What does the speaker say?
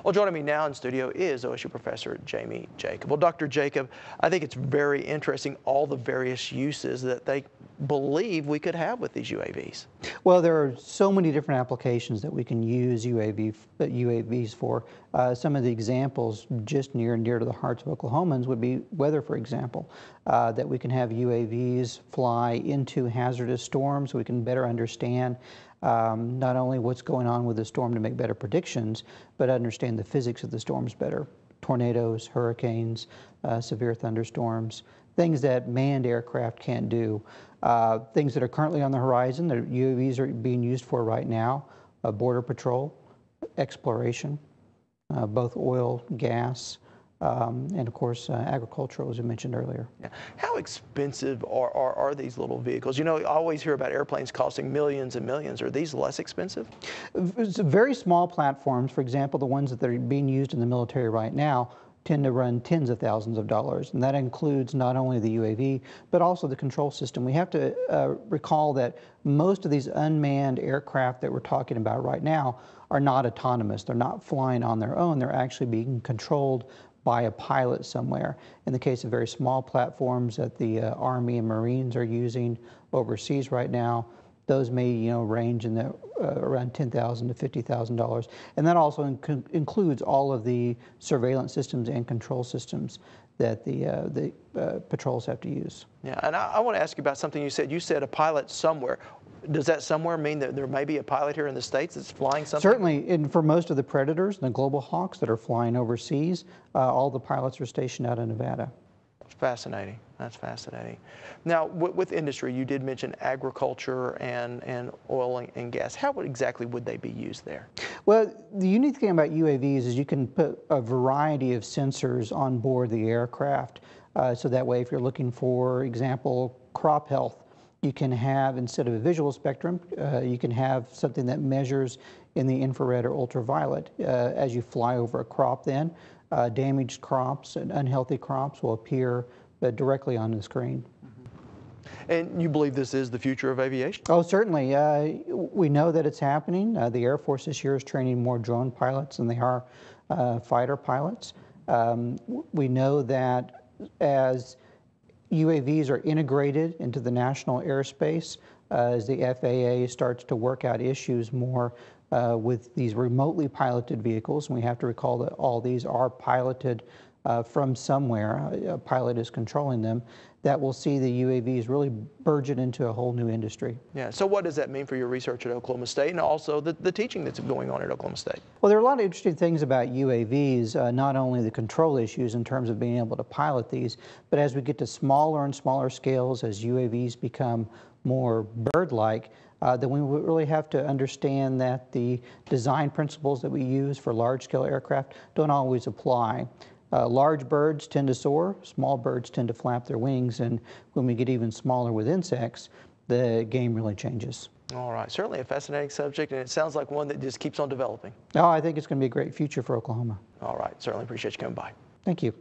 Well, joining me now in studio is OSU professor Jamey Jacob. Well, Dr. Jacob, I think it's very interesting all the various uses that they believe we could have with these UAVs. Well, there are so many different applications that we can use UAVs for. Some of the examples just near and dear to the hearts of Oklahomans would be weather, for example, that we can have UAVs fly into hazardous storms. We can better understand not only what's going on with the storm to make better predictions, but understand the physics of the storms better. Tornadoes, hurricanes, severe thunderstorms, things that manned aircraft can't do. Things that are currently on the horizon that UAVs are being used for right now, border patrol, exploration, both oil, gas, and of course agricultural, as I mentioned earlier. Yeah. How expensive are these little vehicles? You know, I always hear about airplanes costing millions and millions. Are these less expensive? It's very small platforms, for example, the ones that are being used in the military right now, tend to run tens of thousands of dollars, and that includes not only the UAV, but also the control system. We have to recall that most of these unmanned aircraft that we're talking about right now are not autonomous. They're not flying on their own. They're actually being controlled by a pilot somewhere. In the case of very small platforms that the Army and Marines are using overseas right now, those may, range in the around $10,000 to $50,000, and that also includes all of the surveillance systems and control systems that the patrols have to use. Yeah, and I want to ask you about something you said. You said a pilot somewhere. Does that somewhere mean that there may be a pilot here in the States that's flying something? Certainly, and for most of the Predators and the Global Hawks that are flying overseas, all the pilots are stationed out in Nevada. Fascinating. That's fascinating. Now, with industry, you did mention agriculture and oil and gas. How exactly would they be used there? Well, the unique thing about UAVs is you can put a variety of sensors on board the aircraft. So that way, if you're looking for example, crop health, you can have, instead of a visual spectrum, you can have something that measures in the infrared or ultraviolet. As you fly over a crop then, damaged crops and unhealthy crops will appear directly on the screen. Mm-hmm. And you believe this is the future of aviation? Oh, certainly. We know that it's happening. The Air Force this year is training more drone pilots than they are fighter pilots. We know that as UAVs are integrated into the national airspace, as the FAA starts to work out issues more with these remotely piloted vehicles, and we have to recall that all these are piloted from somewhere. A pilot is controlling them. That will see the UAVs really burgeon into a whole new industry. Yeah, so what does that mean for your research at Oklahoma State and also the teaching that's going on at Oklahoma State? Well, there are a lot of interesting things about UAVs, not only the control issues in terms of being able to pilot these, but as we get to smaller and smaller scales, as UAVs become more bird-like, then we really have to understand that the design principles that we use for large-scale aircraft don't always apply. Large birds tend to soar, small birds tend to flap their wings, and when we get even smaller with insects, the game really changes. All right, certainly a fascinating subject, and it sounds like one that just keeps on developing. Oh, I think it's going to be a great future for Oklahoma. All right, certainly appreciate you coming by. Thank you.